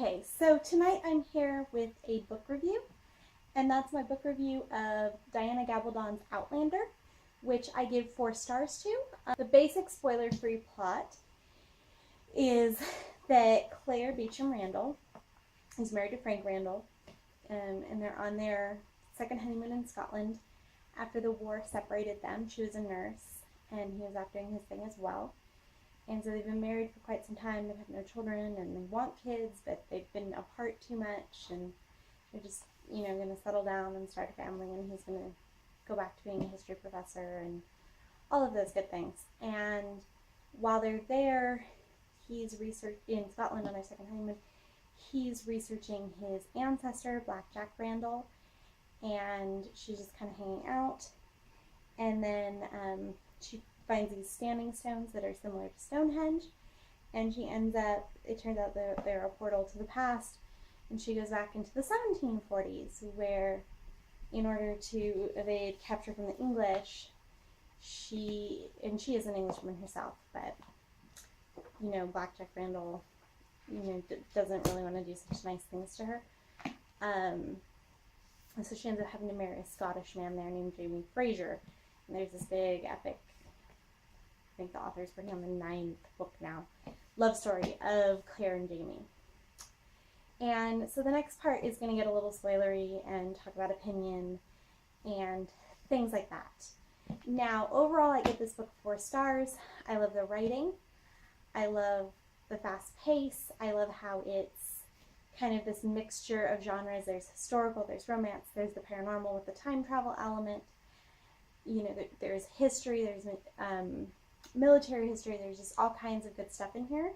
Okay, so tonight I'm here with a book review, and that's my book review of Diana Gabaldon's Outlander, which I give 4 stars to. The basic spoiler-free plot is that Claire Beecham Randall is married to Frank Randall, and they're on their second honeymoon in Scotland. After the war separated them, she was a nurse, and he was out doing his thing as well. And so they've been married for quite some time. They've had no children, and they want kids, but they've been apart too much, and they're just, going to settle down and start a family, and he's going to go back to being a history professor and all of those good things. And while they're there, he's in Scotland on their second honeymoon. He's researching his ancestor, Black Jack Randall, and she's just kind of hanging out. And then she finds these standing stones that are similar to Stonehenge, and it turns out they're a portal to the past, and she goes back into the 1740s, where in order to evade capture from the English, she is an Englishwoman herself, but Black Jack Randall doesn't really want to do such nice things to her, and so she ends up having to marry a Scottish man there named Jamie Fraser, and there's this big epic, I think the author's working on the 9th book now, love story of Claire and Jamie. And so the next part is going to get a little spoilery and talk about opinion and things like that. Now, overall, I give this book 4 stars. I love the writing. I love the fast pace. I love how it's kind of this mixture of genres. There's historical, there's romance, there's the paranormal with the time travel element. There's history, there's military history, there's just all kinds of good stuff in here.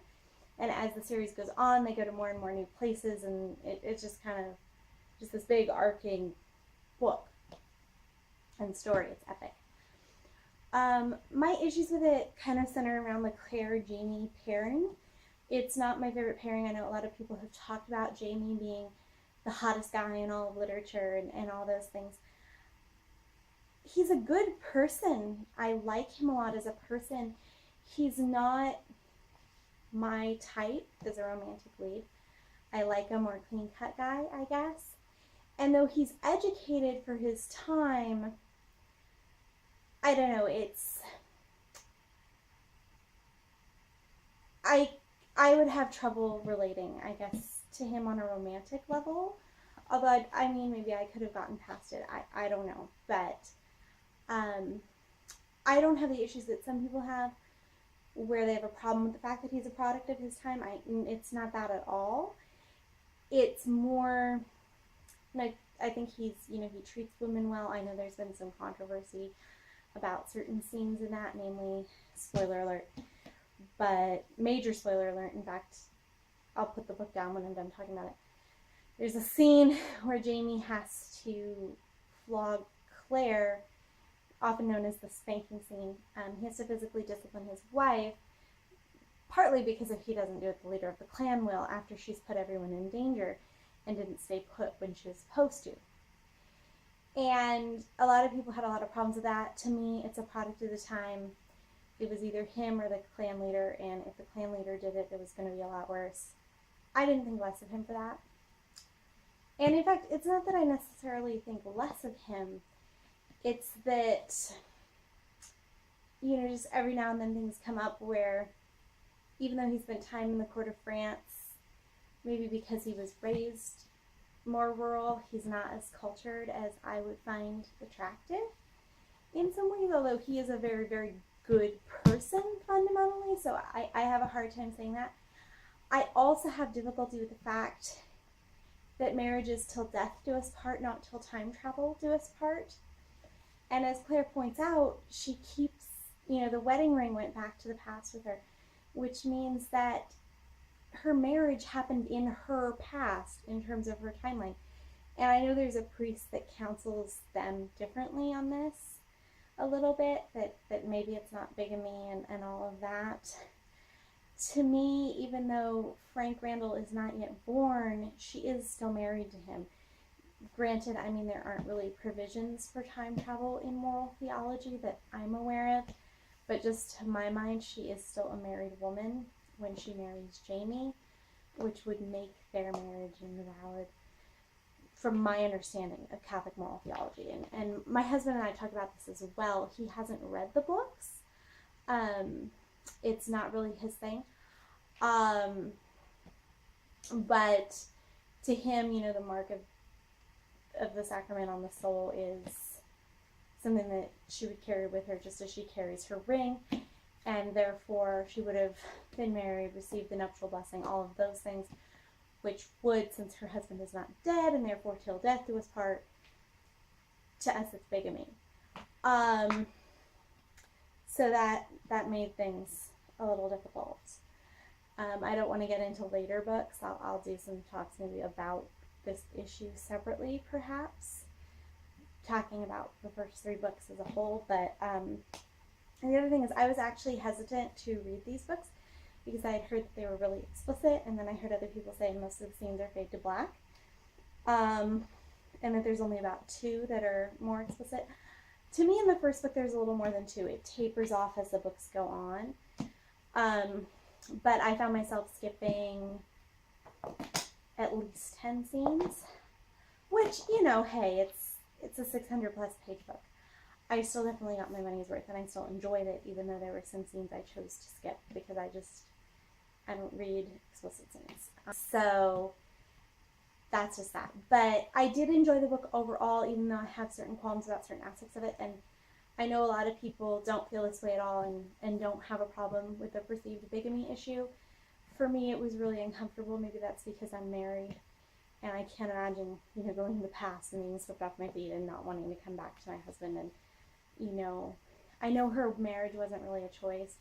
And as the series goes on, they go to more and more new places, and it's just kind of just this big arcing book and story. It's epic. My issues with it kind of center around the Claire-Jamie pairing. It's not my favorite pairing. I know a lot of people have talked about Jamie being the hottest guy in all of literature and all those things. He's a good person. I like him a lot as a person. He's not my type as a romantic lead. I like a more clean-cut guy, I guess. And though he's educated for his time, I don't know, I would have trouble relating, I guess, to him on a romantic level. Although, maybe I could have gotten past it. I don't know. But I don't have the issues that some people have, where they have a problem with the fact that he's a product of his time. It's not that at all. It's more, I think he treats women well. I know there's been some controversy about certain scenes in that, namely, spoiler alert, but major spoiler alert. In fact, I'll put the book down when I'm done talking about it. There's a scene where Jamie has to flog Claire, often known as the spanking scene. He has to physically discipline his wife, partly because if he doesn't do it, the leader of the clan will, after she's put everyone in danger and didn't stay put when she was supposed to. And a lot of people had a lot of problems with that. To me, it's a product of the time. It was either him or the clan leader, and if the clan leader did it, it was going to be a lot worse. I didn't think less of him for that. And in fact, it's not that I necessarily think less of him. It's that, just every now and then things come up where, even though he spent time in the court of France, maybe because he was raised more rural, he's not as cultured as I would find attractive in some ways, although he is a very, very good person fundamentally, so I have a hard time saying that. I also have difficulty with the fact that marriage is till death do us part, not till time travel do us part. And as Claire points out, she keeps, the wedding ring went back to the past with her, which means that her marriage happened in her past in terms of her timeline. And I know there's a priest that counsels them differently on this a little bit, that maybe it's not bigamy and all of that. To me, even though Frank Randall is not yet born, she is still married to him. Granted, there aren't really provisions for time travel in moral theology that I'm aware of, but just to my mind, she is still a married woman when she marries Jamie. which would make their marriage invalid, from my understanding of Catholic moral theology. And my husband and I talked about this as well. He hasn't read the books. It's not really his thing. But to him, you know, the mark of the sacrament on the soul is something that she would carry with her just as she carries her ring. And therefore, she would have been married, received the nuptial blessing, all of those things, which would, since her husband is not dead, and therefore till death do us part, to us it's bigamy. So that made things a little difficult. I don't want to get into later books. I'll do some talks maybe about this issue separately, perhaps, talking about the first 3 books as a whole. But and the other thing is, I was actually hesitant to read these books because I had heard that they were really explicit, and then I heard other people say most of the scenes are fade to black, and that there's only about 2 that are more explicit. To me, in the first book, there's a little more than 2. It tapers off as the books go on. But I found myself skipping at least 10 scenes, which, you know, hey, it's a 600 plus page book. I still definitely got my money's worth, and I still enjoyed it, even though there were some scenes I chose to skip because I don't read explicit scenes. So that's just that. But I did enjoy the book overall, even though I have certain qualms about certain aspects of it. And I know a lot of people don't feel this way at all and don't have a problem with the perceived bigamy issue. For me, it was really uncomfortable. Maybe that's because I'm married, and I can't imagine, you know, going to the past and being swept off my feet and not wanting to come back to my husband. And, you know, I know her marriage wasn't really a choice,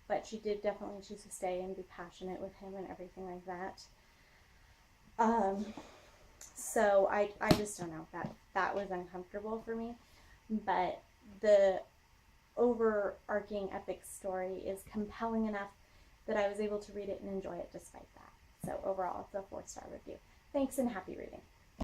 but she did definitely choose to stay and be passionate with him and everything like that. So I just don't know, that was uncomfortable for me. But the overarching epic story is compelling enough that I was able to read it and enjoy it despite that. So overall, it's a 4-star review. Thanks and happy reading.